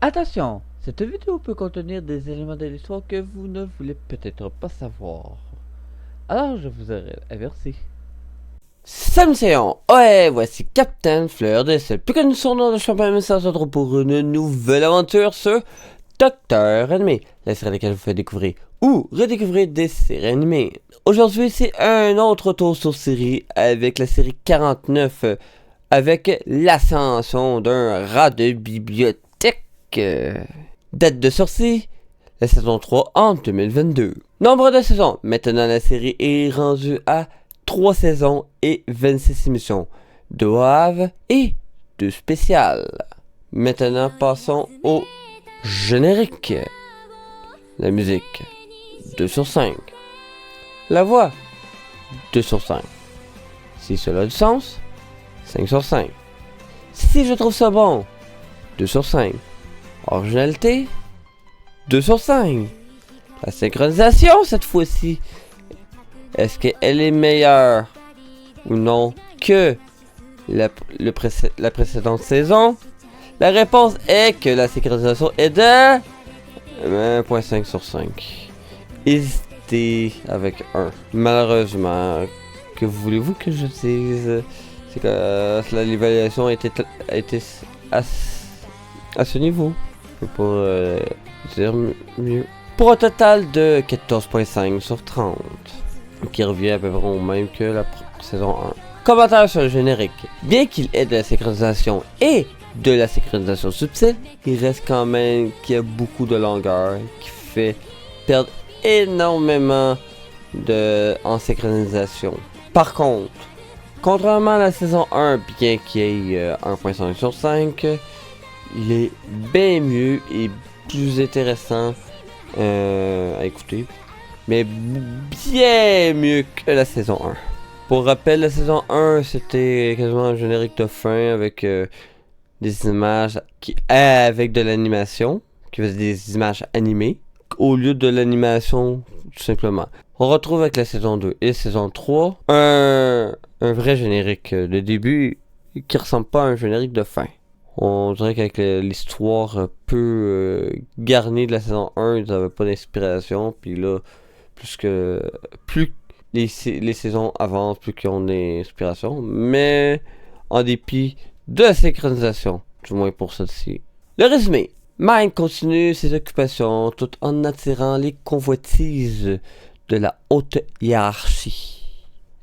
Attention, cette vidéo peut contenir des éléments de l'histoire que vous ne voulez peut-être pas savoir. Alors je vous avertis. Salut Séon, ouais, voici Captain Fleur de Sel, plus connu son nom de champion message pour une nouvelle aventure sur Docteur Animé, la série dans laquelle je vous fais découvrir ou redécouvrir des séries animées. Aujourd'hui, c'est un autre tour sur série avec la série 49, avec l'ascension d'un rat de bibliothèque. Date de sortie, la saison 3 en 2022. Nombre de saisons, maintenant la série est rendue à 3 saisons et 26 émissions, 2 Wave et 2 spéciales. Maintenant, passons au générique. La musique, 2 sur 5. La voix, 2 sur 5. Si cela a du sens, 5 sur 5. Si je trouve ça bon, 2 sur 5. Originalité, 2 sur 5. La synchronisation cette fois-ci, est-ce qu'elle est meilleure ou non que la précédente saison? La réponse est que la synchronisation est de 1.5 sur 5. Hésitez avec 1. Malheureusement, que voulez-vous que je dise? C'est que l'évaluation a été à ce niveau. Je peux pas dire mieux. Pour un total de 14.5 sur 30. Qui revient à peu près au même que la saison 1. Commentaire sur le générique. Bien qu'il ait de la synchronisation et de la synchronisation subtile, il reste quand même qu'il y a beaucoup de longueur qui fait perdre énormément en synchronisation. Par contre, contrairement à la saison 1, bien qu'il y ait 1.5 sur 5, il est bien mieux et plus intéressant à écouter. Mais bien mieux que la saison 1. Pour rappel, la saison 1, c'était quasiment un générique de fin avec des images avec de l'animation, qui faisait des images animées, au lieu de l'animation, tout simplement. On retrouve avec la saison 2 et saison 3 un vrai générique de début qui ressemble pas à un générique de fin. On dirait qu'avec l'histoire peu garnie de la saison 1, ils n'avaient pas d'inspiration, puis là, plus les saisons avancent, plus qu'ils ont d'inspiration, mais en dépit de la synchronisation, du moins pour celle-ci. Le résumé. Mine continue ses occupations tout en attirant les convoitises de la haute hiérarchie.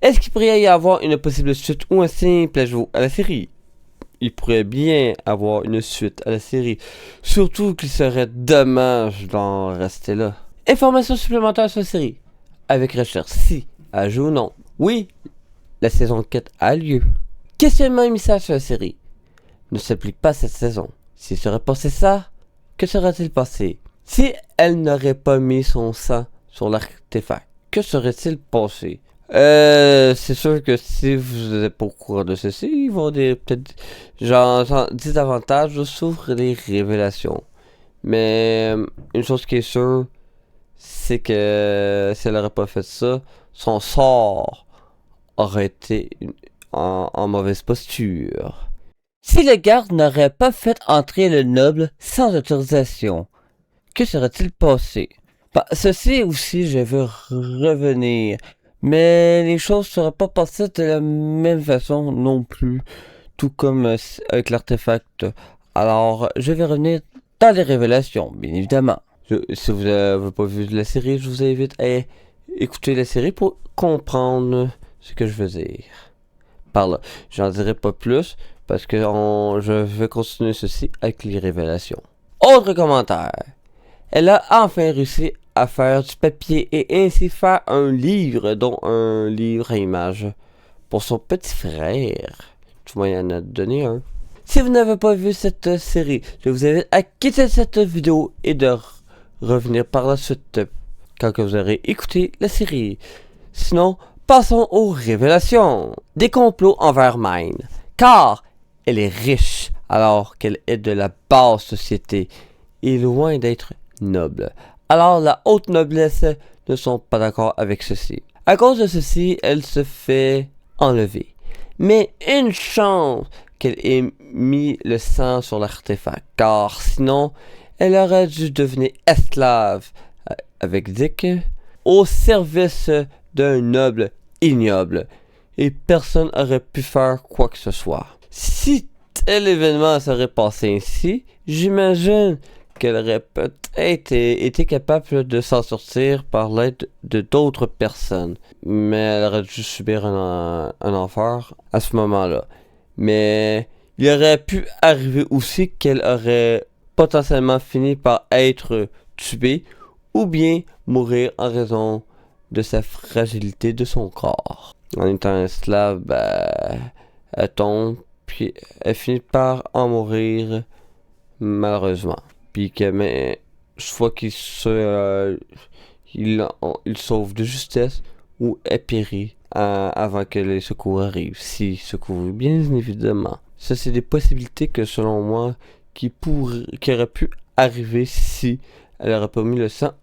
Est-ce qu'il pourrait y avoir une possible suite ou un simple ajout à la série? Il pourrait bien avoir une suite à la série, surtout qu'il serait dommage d'en rester là. Informations supplémentaires sur la série. Avec recherche si, ajout ou non. Oui, la saison 4 a lieu. Questionnement et message sur la série. Ne s'applique pas cette saison. S'il serait passé ça, que serait-il passé? Si elle n'aurait pas mis son sang sur l'artefact, que serait-il passé? C'est sûr que si vous n'êtes pas au courant de ceci, ils vont peut-être genre des avantages s'ouvrent des révélations. Mais une chose qui est sûre, c'est que si elle n'aurait pas fait ça, son sort aurait été en mauvaise posture. Si le garde n'aurait pas fait entrer le noble sans autorisation, que serait-il passé? Ceci aussi, je veux revenir. Mais les choses ne seraient pas passées de la même façon non plus, tout comme avec l'artefact. Alors, je vais revenir dans les révélations, bien évidemment. Si vous n'avez pas vu la série, je vous invite à écouter la série pour comprendre ce que je veux dire. Par là, j'en dirai pas plus, parce que je vais continuer ceci avec les révélations. Autre commentaire. Elle a enfin réussi à faire du papier et ainsi faire un livre, dont un livre à images, pour son petit frère. Tu m'en en as donné un. Si vous n'avez pas vu cette série, je vous invite à quitter cette vidéo et de revenir par la suite quand vous aurez écouté la série. Sinon, passons aux révélations. Des complots envers Mine, car elle est riche alors qu'elle est de la basse société et loin d'être noble. Alors la haute noblesse ne sont pas d'accord avec ceci. À cause de ceci, elle se fait enlever. Mais une chance qu'elle ait mis le sang sur l'artefact, car sinon, elle aurait dû devenir esclave, avec Dick, au service d'un noble ignoble, et personne n'aurait pu faire quoi que ce soit. Si tel événement serait passé ainsi, j'imagine qu'elle aurait peut-être été capable de s'en sortir par l'aide de d'autres personnes. Mais elle aurait dû subir un enfer à ce moment-là. Mais il aurait pu arriver aussi qu'elle aurait potentiellement fini par être tuée ou bien mourir en raison de sa fragilité de son corps. En étant esclave, elle tombe, puis elle finit par en mourir malheureusement. Puis que mais soit il sauve de justesse ou elle périt avant que les secours arrivent. Si secours, bien évidemment. Ça, c'est des possibilités que selon moi qui auraient pu arriver si elle n'aurait pas mis le sang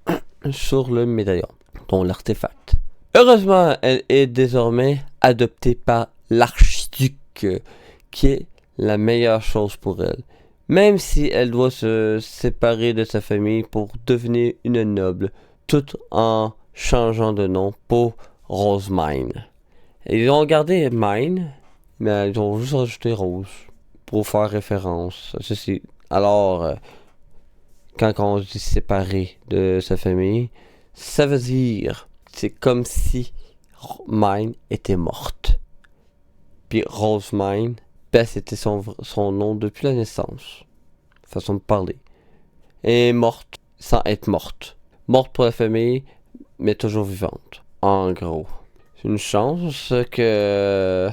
sur le médaillon, dont l'artefact. Heureusement, elle est désormais adoptée par l'archiduc, qui est la meilleure chose pour elle. Même si elle doit se séparer de sa famille pour devenir une noble, tout en changeant de nom pour Rosemine. Ils ont gardé Mine, mais ils ont juste rajouté Rose pour faire référence à ceci. Alors, quand on dit séparer de sa famille, ça veut dire c'est comme si Mine était morte. Puis Rosemine, c'était son nom depuis la naissance. Façon de parler. Et morte sans être morte. Morte pour la famille, mais toujours vivante. En gros. C'est une chance qu'ils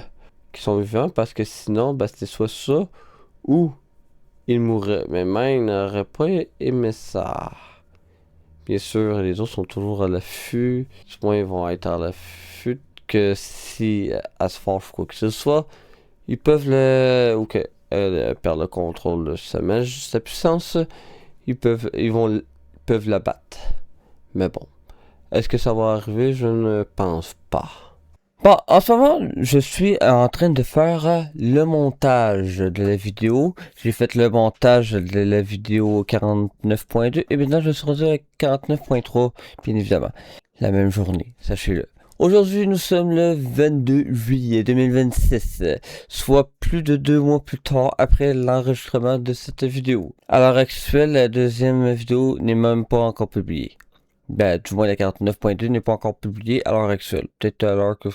sont vivants parce que sinon, c'était soit ça ou ils mourraient. Mais Mine n'aurait pas aimé ça. Bien sûr, les autres sont toujours à l'affût. Du moins, ils vont être à l'affût que si elle se fâche quoi que ce soit, ils peuvent ou qu'elle perd le contrôle de sa puissance, ils peuvent la battre. Mais bon, est-ce que ça va arriver? Je ne pense pas. Bon, en ce moment, je suis en train de faire le montage de la vidéo. J'ai fait le montage de la vidéo 49.2 et maintenant je suis rendu à 49.3, bien évidemment. La même journée, sachez-le. Aujourd'hui, nous sommes le 22 juillet 2026, soit plus de 2 mois plus tard après l'enregistrement de cette vidéo. À l'heure actuelle, la deuxième vidéo n'est même pas encore publiée. Du moins la 49.2 n'est pas encore publiée à l'heure actuelle. Peut-être à l'heure que...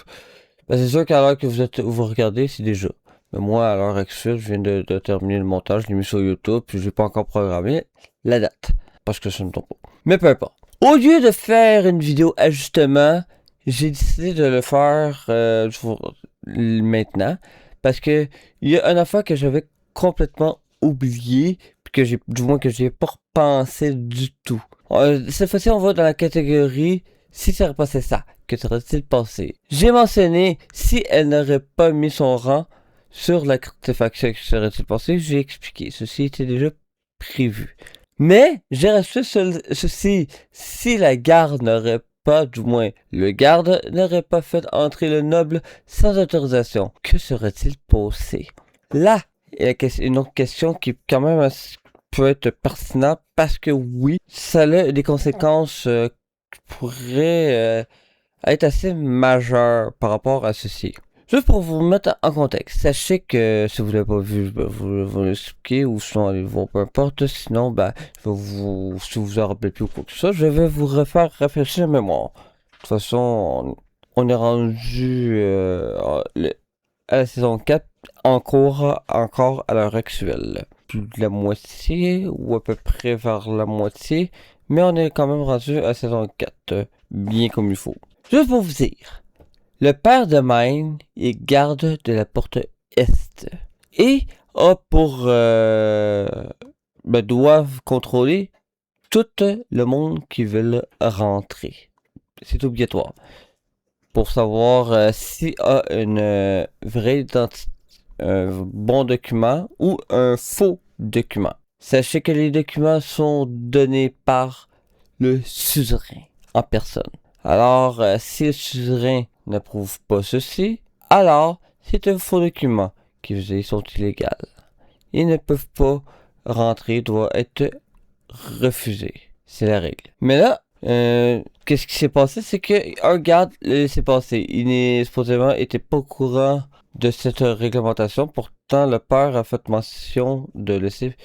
c'est sûr qu'à l'heure que vous regardez, c'est déjà. Mais moi, à l'heure actuelle, je viens de terminer le montage, je l'ai mis sur YouTube, puis j'ai pas encore programmé la date. Parce que ça ne tombe pas. Mais peu importe. Au lieu de faire une vidéo ajustement, j'ai décidé de le faire maintenant. Parce que il y a une affaire que j'avais complètement oublié, puis que j'ai pas repensé du tout. Cette fois-ci, on va dans la catégorie si ça aurait passé ça, que serait-il passé? J'ai mentionné si elle n'aurait pas mis son rang sur l'artefact, que serait-il passé? J'ai expliqué. Ceci était déjà prévu. Mais j'ai rajouté ceci. Si la garde n'aurait pas, du moins le garde n'aurait pas fait entrer le noble sans autorisation, que serait-il passé? Là, il y a une autre question qui quand même peut être pertinent parce que oui, ça a des conséquences qui pourraient être assez majeures par rapport à ceci. Juste pour vous mettre en contexte, sachez que si vous ne l'avez pas vu, je vais vous l'expliquer ou sinon allez voir, peu importe. Sinon, si vous en rappelez plus ou quoi que ce soit, je vais vous refaire réfléchir la mémoire. De toute façon, on est rendu à la saison 4 encore à l'heure actuelle. Plus de la moitié, ou à peu près vers la moitié, mais on est quand même rendu à saison 4, bien comme il faut. Juste pour vous dire, le père de Mine est garde de la porte Est, et a doivent contrôler tout le monde qui veut rentrer. C'est obligatoire. Pour savoir s'il a une vraie identité, un bon document ou un faux document. Sachez que les documents sont donnés par le suzerain en personne. Alors, si le suzerain n'approuve pas ceci, alors c'est un faux document qui sont illégales. Ils ne peuvent pas rentrer, doivent être refusés. C'est la règle. Mais là, qu'est-ce qui s'est passé? C'est que un garde l'a laissé passer. Il n'est supposément était pas au courant de cette réglementation. Pourtant, le père a fait mention de laisser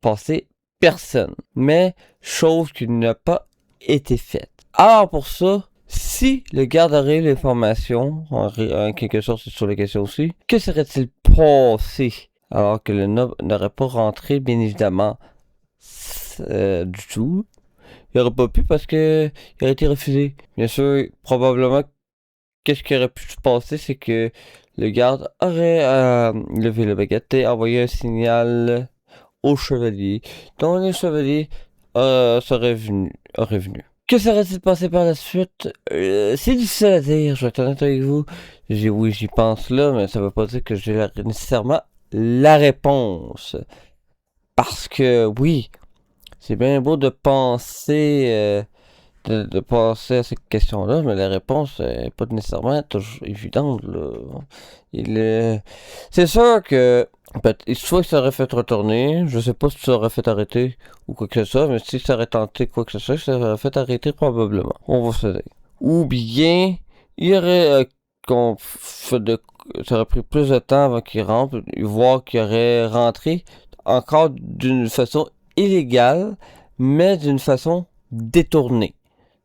passer personne. Mais, chose qui n'a pas été faite. Alors pour ça, si le garde aurait eu l'information, en quelque sorte c'est sur la question aussi, que serait-il passé alors que le noble n'aurait pas rentré, bien évidemment, du tout. Il n'aurait pas pu parce que il aurait été refusé. Bien sûr, probablement, qu'est-ce qui aurait pu se passer, c'est que le garde aurait levé le baguette et envoyé un signal au chevalier, dont le chevalier aurait venu. Que serait-il passé par la suite? C'est difficile à dire, je vais être honnête avec vous. Oui, j'y pense là, mais ça veut pas dire que j'ai nécessairement la réponse. Parce que, oui, c'est bien beau de penser, de penser à cette question-là, mais la réponse n'est pas nécessairement toujours évidente, là. C'est sûr que, soit que ça aurait fait retourner, je sais pas si ça aurait fait arrêter ou quoi que ce soit, mais si ça aurait tenté quoi que ce soit, ça aurait fait arrêter probablement. On va se dire. Ou bien, il y aurait ça aurait pris plus de temps avant qu'il rentre, voir qu'il aurait rentré encore d'une façon illégale, mais d'une façon détournée.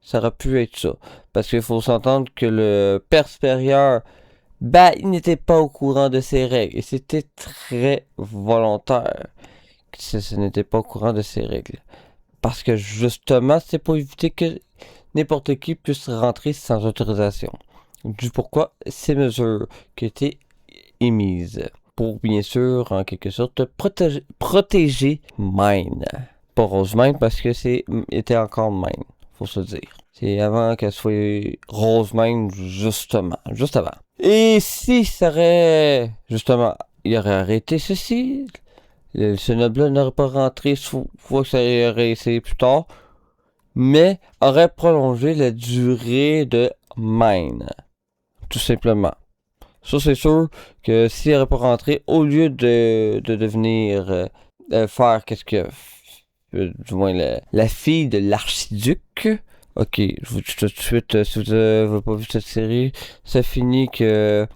Ça aurait pu être ça. Parce qu'il faut s'entendre que le père supérieur, il n'était pas au courant de ces règles. Et c'était très volontaire. Ce n'était pas au courant de ces règles. Parce que justement, c'est pour éviter que n'importe qui puisse rentrer sans autorisation. Du pourquoi ces mesures qui étaient émises. Pour bien sûr, en quelque sorte, protéger Mine. Pas Rosemine parce que était encore Mine, faut se dire. C'est avant qu'elle soit Rosemine, justement, juste avant. Et si ça aurait, justement, il aurait arrêté ceci, ce noble-là n'aurait pas rentré, soit que ça aurait essayé plus tard, mais aurait prolongé la durée de Mine. Tout simplement. Ça, c'est sûr que s'il n'aurait pas rentré, au lieu de devenir faire qu'est-ce que du moins la fille de l'archiduc. Ok, je vous dis tout de suite, si vous n'avez pas vu cette série, ça finit que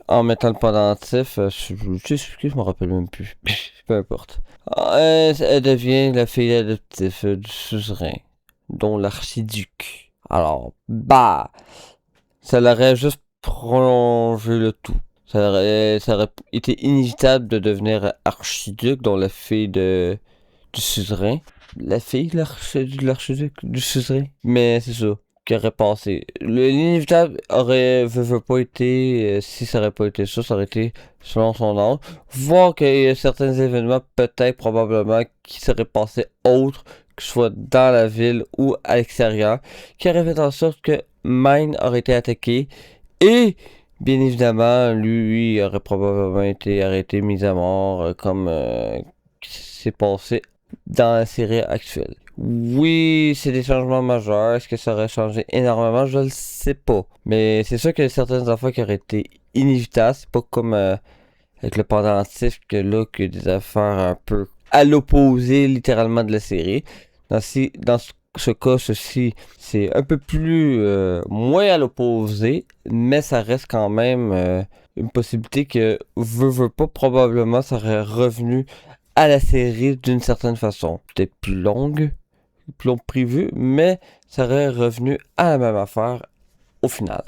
en mettant le pendentif, je me rappelle même plus. Peu importe. Elle devient la fille adoptive du suzerain, dont l'archiduc. Alors, ça l'aurait juste prolongé le tout. Ça aurait été inévitable de devenir archiduc, dont la fille du suzerain. La fille de l'archiduc du suzerain. Mais c'est ça qui aurait passé. L'inévitable veut pas été, si ça aurait pas été ça, ça aurait été selon son âge. Voir qu'il y a certains événements, peut-être, probablement, qui seraient passés autres, que ce soit dans la ville ou à l'extérieur, qui aurait fait en sorte que Mine aurait été attaqué et bien évidemment, lui aurait probablement été arrêté, mis à mort, comme s'est passé dans la série actuelle. Oui, c'est des changements majeurs. Est-ce que ça aurait changé énormément? Je le sais pas. Mais c'est sûr qu'il y a certaines affaires qui auraient été inévitables. C'est pas comme avec le pendentif que là, qu'il y a des affaires un peu à l'opposé littéralement de la série. Dans ce cas, ceci, c'est un peu plus moins à l'opposé, mais ça reste quand même une possibilité que veut pas, probablement ça aurait revenu à la série d'une certaine façon. Peut-être plus long prévu, mais ça aurait revenu à la même affaire au final.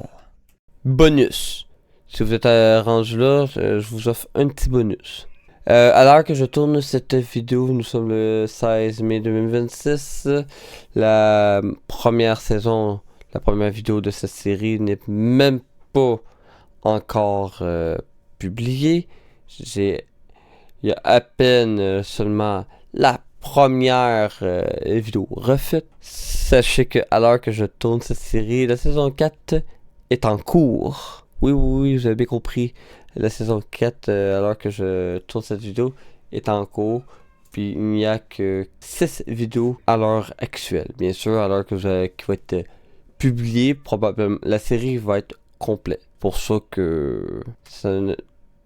Bonus. Si vous êtes rendu là, je vous offre un petit bonus. À l'heure que je tourne cette vidéo, nous sommes le 16 mai 2026. La première saison, la première vidéo de cette série n'est même pas encore publiée. Il y a à peine seulement la première vidéo refaite. Sachez que à l'heure que je tourne cette série, la saison 4 est en cours. Oui, vous avez bien compris. La saison 4, alors que je tourne cette vidéo, est en cours. Puis il n'y a que 6 vidéos à l'heure actuelle. Bien sûr, à l'heure qui va être publiée, probablement la série va être complète. Pour ça que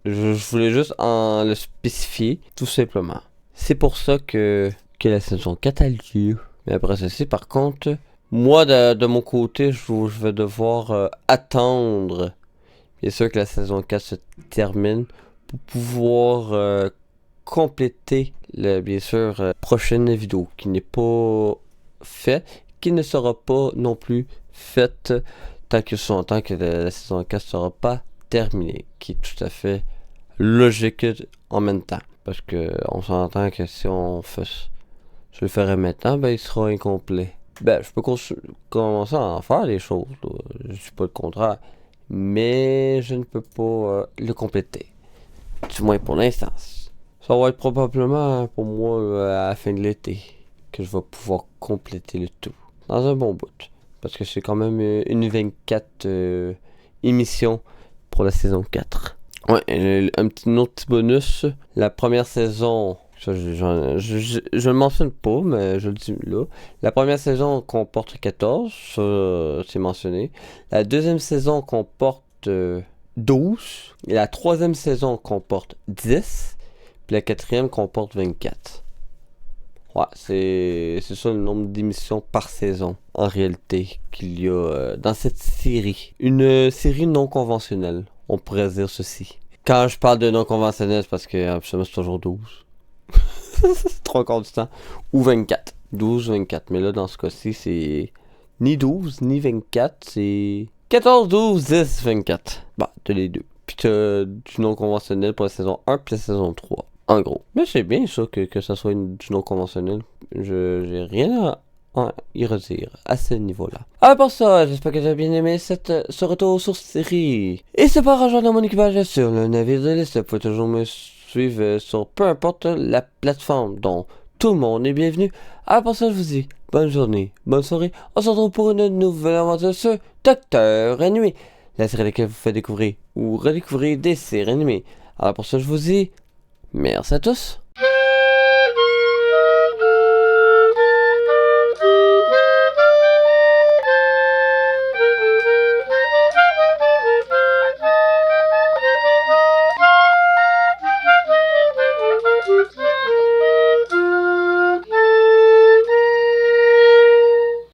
Je voulais juste en le spécifier, tout simplement. C'est pour ça que la saison 4 a lieu. Mais après ceci, par contre, moi, de mon côté, je vais devoir attendre, bien sûr, que la saison 4 se termine pour pouvoir compléter, bien sûr, prochaine vidéo qui n'est pas faite, qui ne sera pas non plus faite tant que la saison 4 sera pas terminée, qui est tout à fait logique en même temps. Parce que on s'entend que si je le ferais maintenant, ben il sera incomplet. Ben, je peux commencer à en faire des choses, là. Je dis pas le contraire. Mais je ne peux pas le compléter. Du moins pour l'instant. Ça va être probablement pour moi à la fin de l'été que je vais pouvoir compléter le tout. Dans un bon bout. Parce que c'est quand même une 24 émissions pour la saison 4. Ouais, autre petit bonus. La première saison, ça, je le mentionne pas, mais je le dis là. La première saison comporte 14, ça c'est mentionné. La deuxième saison comporte 12. Et la troisième saison comporte 10. Puis la quatrième comporte 24. Ouais, c'est ça le nombre d'émissions par saison, en réalité, qu'il y a dans cette série. Une série non conventionnelle, on pourrait dire ceci. Quand je parle de non conventionnel, c'est parce que absolument c'est toujours 12. 3 quarts du temps. Ou 24. 12, 24. Mais là, dans ce cas-ci, c'est ni 12, ni 24, c'est 14, 12, 10, 24. Bah, t'as les deux. Puis t'as du non conventionnel pour la saison 1 puis la saison 3. En gros. Mais c'est bien ça que ça soit du non conventionnel. J'ai rien à y redire à ce niveau-là. À part ça, j'espère que tu as bien aimé ce retour sur série. Et c'est pas rejoindre mon équipage sur le navire de l'Est. Vous pouvez toujours me suivre sur peu importe la plateforme dont tout le monde est bienvenu. À part ça, je vous dis bonne journée, bonne soirée. On se retrouve pour une nouvelle aventure sur Docteur Animé, la série laquelle vous fait découvrir ou redécouvrir des séries animées. Alors pour ça, je vous dis merci à tous.